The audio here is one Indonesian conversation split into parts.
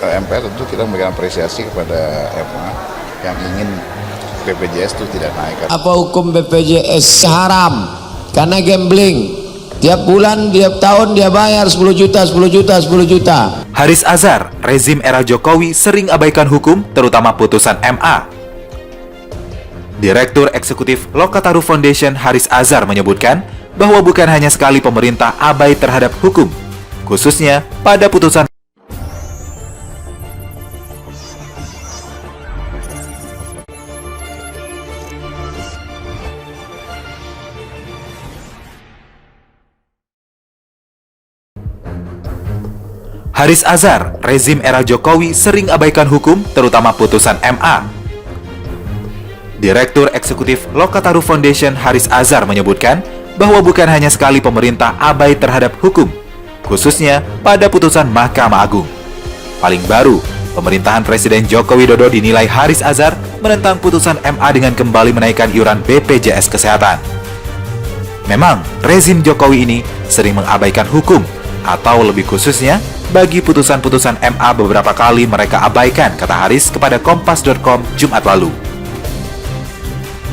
MPR tentu kita memberikan apresiasi kepada MA yang ingin BPJS itu tidak naik. Apa hukum BPJS haram karena gambling? Tiap bulan, tiap tahun dia bayar 10 juta, 10 juta, 10 juta. Haris Azhar, rezim era Jokowi sering abaikan hukum, terutama putusan MA. Direktur Eksekutif Lokataru Foundation Haris Azhar menyebutkan bahwa bukan hanya sekali pemerintah abai terhadap hukum, khususnya pada putusan Haris Azhar, rezim era Jokowi sering abaikan hukum, terutama putusan MA. Direktur Eksekutif Lokataru Foundation Haris Azhar menyebutkan bahwa bukan hanya sekali pemerintah abai terhadap hukum, khususnya pada putusan Mahkamah Agung. Paling baru, pemerintahan Presiden Joko Widodo dinilai Haris Azhar menentang putusan MA dengan kembali menaikkan iuran BPJS Kesehatan. Memang, rezim Jokowi ini sering mengabaikan hukum, atau lebih khususnya, bagi putusan-putusan MA beberapa kali mereka abaikan, kata Haris kepada Kompas.com Jumat lalu.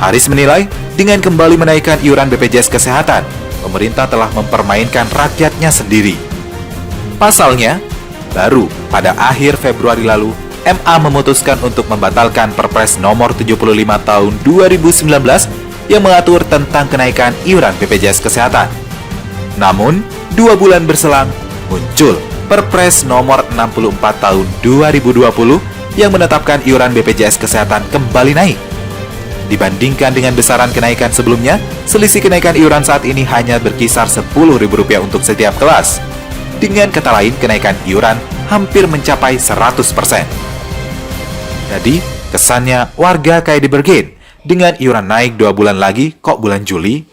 Haris menilai, dengan kembali menaikkan iuran BPJS Kesehatan, pemerintah telah mempermainkan rakyatnya sendiri. Pasalnya, baru pada akhir Februari lalu, MA memutuskan untuk membatalkan Perpres nomor 75 tahun 2019 yang mengatur tentang kenaikan iuran BPJS Kesehatan. Namun, 2 bulan berselang, muncul Perpres nomor 64 tahun 2020 yang menetapkan iuran BPJS Kesehatan kembali naik. Dibandingkan dengan besaran kenaikan sebelumnya, selisih kenaikan iuran saat ini hanya berkisar Rp10.000 untuk setiap kelas. Dengan kata lain, kenaikan iuran hampir mencapai 100%. Jadi, kesannya warga kayak dibergen, dengan iuran naik 2 bulan lagi, kok bulan Juli?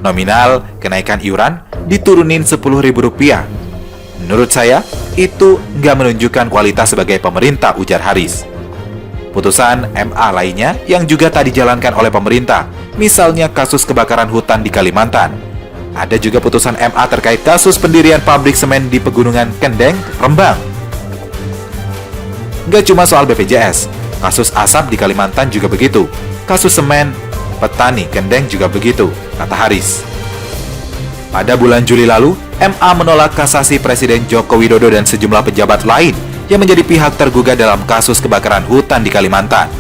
Nominal kenaikan iuran diturunin Rp10.000. Menurut saya, itu nggak menunjukkan kualitas sebagai pemerintah, ujar Haris. Putusan MA lainnya yang juga tak dijalankan oleh pemerintah, misalnya kasus kebakaran hutan di Kalimantan. Ada juga putusan MA terkait kasus pendirian pabrik semen di Pegunungan Kendeng, Rembang. Nggak cuma soal BPJS, kasus asap di Kalimantan juga begitu. Kasus semen, petani Kendeng juga begitu, kata Haris. Pada bulan Juli lalu, MA menolak kasasi Presiden Joko Widodo dan sejumlah pejabat lain yang menjadi pihak tergugat dalam kasus kebakaran hutan di Kalimantan.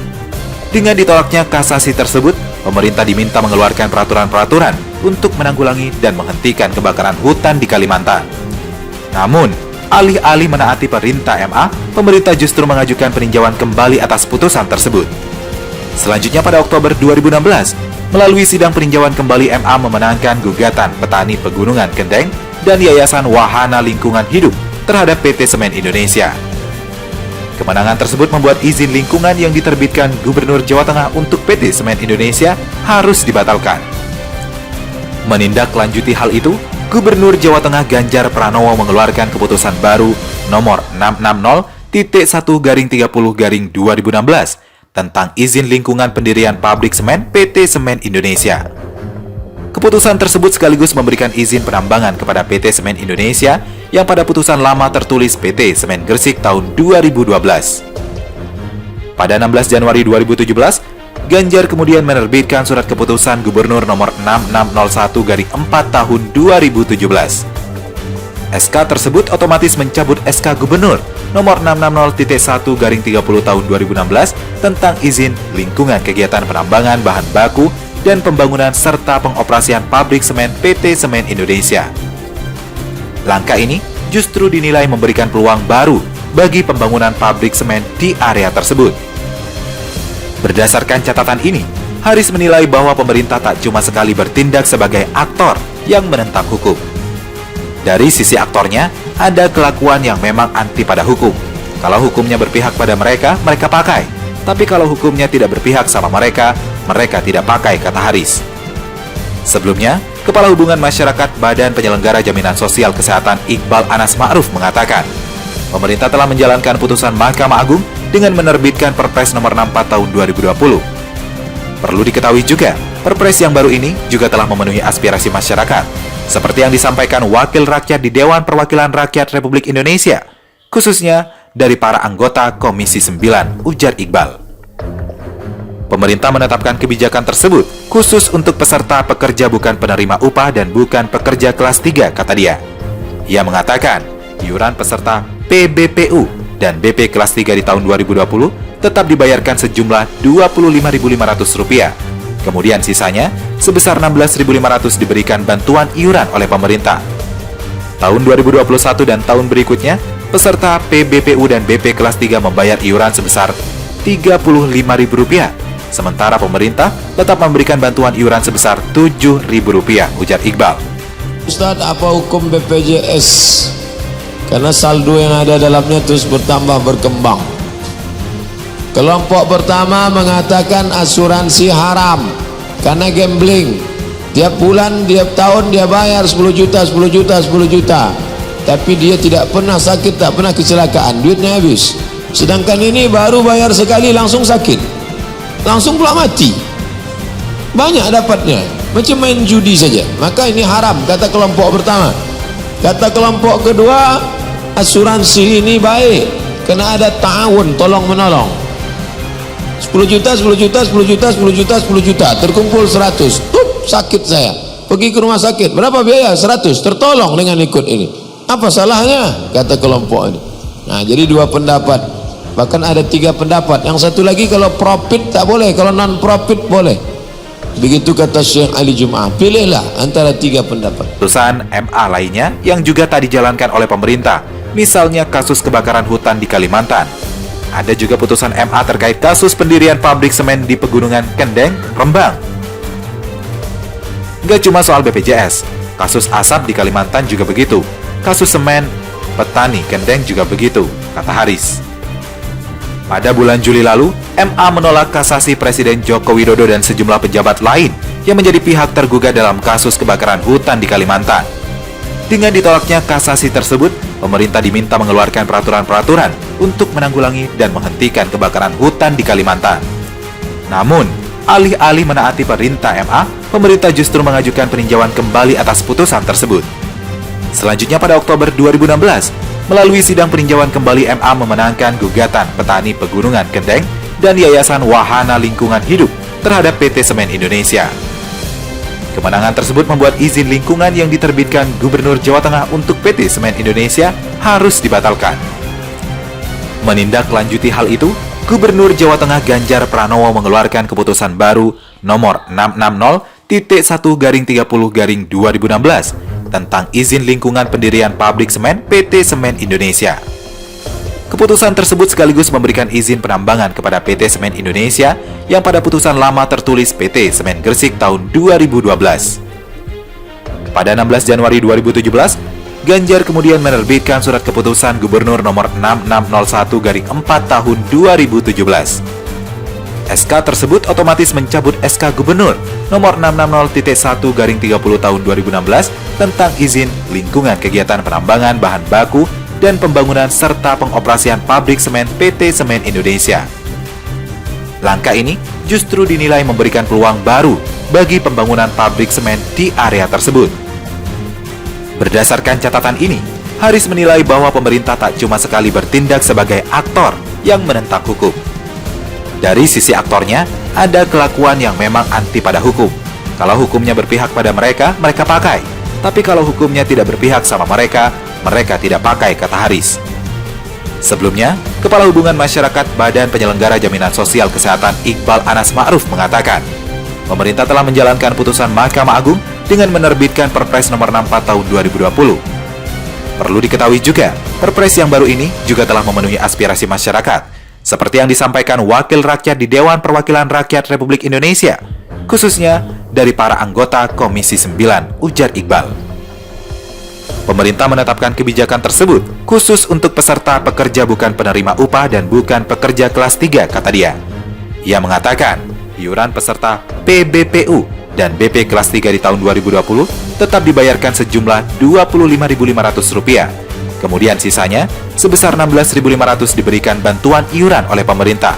Dengan ditolaknya kasasi tersebut, pemerintah diminta mengeluarkan peraturan-peraturan untuk menanggulangi dan menghentikan kebakaran hutan di Kalimantan. Namun, alih-alih menaati perintah MA, pemerintah justru mengajukan peninjauan kembali atas putusan tersebut. Selanjutnya pada Oktober 2016, melalui sidang peninjauan kembali MA memenangkan gugatan petani Pegunungan Kendeng dan Yayasan Wahana Lingkungan Hidup terhadap PT Semen Indonesia. Kemenangan tersebut membuat izin lingkungan yang diterbitkan Gubernur Jawa Tengah untuk PT Semen Indonesia harus dibatalkan. Menindaklanjuti hal itu, Gubernur Jawa Tengah Ganjar Pranowo mengeluarkan keputusan baru nomor 660.1/30/2016 tentang izin lingkungan pendirian pabrik semen PT Semen Indonesia. Keputusan tersebut sekaligus memberikan izin penambangan kepada PT Semen Indonesia yang pada putusan lama tertulis PT Semen Gresik tahun 2012. Pada 16 Januari 2017, Ganjar kemudian menerbitkan surat keputusan Gubernur nomor 6601/4 tahun 2017. SK tersebut otomatis mencabut SK Gubernur nomor 660.1/30 tahun 2016 tentang izin lingkungan kegiatan penambangan bahan baku dan pembangunan serta pengoperasian pabrik semen PT Semen Indonesia. Langkah ini justru dinilai memberikan peluang baru bagi pembangunan pabrik semen di area tersebut. Berdasarkan catatan ini, Haris menilai bahwa pemerintah tak cuma sekali bertindak sebagai aktor yang menentang hukum. Dari sisi aktornya, ada kelakuan yang memang anti pada hukum. Kalau hukumnya berpihak pada mereka, mereka pakai. Tapi kalau hukumnya tidak berpihak sama mereka, mereka tidak pakai, kata Haris. Sebelumnya, Kepala Hubungan Masyarakat Badan Penyelenggara Jaminan Sosial Kesehatan Iqbal Anas Ma'ruf mengatakan, pemerintah telah menjalankan putusan Mahkamah Agung dengan menerbitkan Perpres nomor 64 tahun 2020. Perlu diketahui juga, Perpres yang baru ini juga telah memenuhi aspirasi masyarakat, seperti yang disampaikan Wakil Rakyat di Dewan Perwakilan Rakyat Republik Indonesia, khususnya dari para anggota Komisi 9, ujar Iqbal. Pemerintah menetapkan kebijakan tersebut khusus untuk peserta pekerja bukan penerima upah dan bukan pekerja kelas 3, kata dia. Ia mengatakan, iuran peserta PBPU dan BP kelas 3 di tahun 2020 tetap dibayarkan sejumlah Rp25.500. Kemudian sisanya sebesar Rp16.500 diberikan bantuan iuran oleh pemerintah. Tahun 2021 dan tahun berikutnya, peserta PBPU dan BP kelas 3 membayar iuran sebesar Rp35.000. Sementara pemerintah tetap memberikan bantuan iuran sebesar Rp7.000, ujar Iqbal. Ustadz, apa hukum BPJS? Karena saldo yang ada dalamnya terus bertambah berkembang. Kelompok pertama mengatakan asuransi haram karena gambling. Tiap bulan, tiap tahun dia bayar 10 juta, 10 juta, 10 juta. Tapi dia tidak pernah sakit, tak pernah kecelakaan, duitnya habis. Sedangkan ini baru bayar sekali langsung sakit, langsung pula mati. Banyak dapatnya, macam main judi saja. Maka ini haram, kata kelompok pertama. Kata kelompok kedua, asuransi ini baik kena ada ta'awun, tolong menolong. 10 juta, 10 juta, 10 juta, 10 juta, 10 juta, terkumpul 100. Tup, sakit saya, pergi ke rumah sakit, berapa biaya? 100, tertolong dengan ikut ini. Apa salahnya? Kata kelompok ini. Nah, jadi dua pendapat, bahkan ada 3 pendapat. Yang satu lagi, kalau profit tak boleh, kalau non profit boleh. Begitu kata Syekh Ali Jum'ah. Pilihlah antara 3 pendapat. Putusan MA lainnya yang juga tak dijalankan oleh pemerintah, misalnya kasus kebakaran hutan di Kalimantan. Ada juga putusan MA terkait kasus pendirian pabrik semen di Pegunungan Kendeng, Rembang. Nggak cuma soal BPJS, kasus asap di Kalimantan juga begitu. Kasus semen petani Kendeng juga begitu, kata Haris. Pada bulan Juli lalu, MA menolak kasasi Presiden Joko Widodo dan sejumlah pejabat lain yang menjadi pihak tergugat dalam kasus kebakaran hutan di Kalimantan. Dengan ditolaknya kasasi tersebut, pemerintah diminta mengeluarkan peraturan-peraturan untuk menanggulangi dan menghentikan kebakaran hutan di Kalimantan. Namun, alih-alih menaati perintah MA, pemerintah justru mengajukan peninjauan kembali atas putusan tersebut. Selanjutnya pada Oktober 2016, melalui sidang peninjauan kembali MA memenangkan gugatan petani Pegunungan Kendeng dan Yayasan Wahana Lingkungan Hidup terhadap PT Semen Indonesia. Kemenangan tersebut membuat izin lingkungan yang diterbitkan Gubernur Jawa Tengah untuk PT Semen Indonesia harus dibatalkan. Menindaklanjuti hal itu, Gubernur Jawa Tengah Ganjar Pranowo mengeluarkan keputusan baru nomor 660-1/30/2016 tentang izin lingkungan pendirian pabrik semen PT Semen Indonesia. Keputusan tersebut sekaligus memberikan izin penambangan kepada PT Semen Indonesia yang pada putusan lama tertulis PT Semen Gresik tahun 2012. Pada 16 Januari 2017, Ganjar kemudian menerbitkan surat keputusan Gubernur nomor 6601/4 tahun 2017. SK tersebut otomatis mencabut SK Gubernur nomor 660.1/30 tahun 2016 tentang izin lingkungan kegiatan penambangan bahan baku dan pembangunan serta pengoperasian pabrik semen PT Semen Indonesia. Langkah ini justru dinilai memberikan peluang baru bagi pembangunan pabrik semen di area tersebut. Berdasarkan catatan ini, Haris menilai bahwa pemerintah tak cuma sekali bertindak sebagai aktor yang menentang hukum. Dari sisi aktornya, ada kelakuan yang memang anti pada hukum. Kalau hukumnya berpihak pada mereka, mereka pakai. Tapi kalau hukumnya tidak berpihak sama mereka, mereka tidak pakai, kata Haris. Sebelumnya, Kepala Hubungan Masyarakat Badan Penyelenggara Jaminan Sosial Kesehatan Iqbal Anas Ma'ruf mengatakan, pemerintah telah menjalankan putusan Mahkamah Agung dengan menerbitkan Perpres nomor 64 tahun 2020. Perlu diketahui juga, Perpres yang baru ini juga telah memenuhi aspirasi masyarakat, seperti yang disampaikan Wakil Rakyat di Dewan Perwakilan Rakyat Republik Indonesia, khususnya dari para anggota Komisi 9, ujar Iqbal. Pemerintah menetapkan kebijakan tersebut khusus untuk peserta pekerja bukan penerima upah dan bukan pekerja kelas 3, kata dia. Ia mengatakan, iuran peserta PBPU dan BP kelas 3 di tahun 2020 tetap dibayarkan sejumlah Rp25.500. Kemudian sisanya sebesar Rp16.500 diberikan bantuan iuran oleh pemerintah.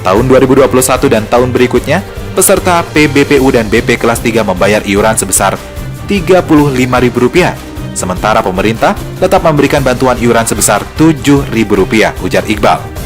Tahun 2021 dan tahun berikutnya, peserta PBPU dan BP kelas 3 membayar iuran sebesar Rp35.000. Sementara pemerintah tetap memberikan bantuan iuran sebesar Rp7.000, ujar Iqbal.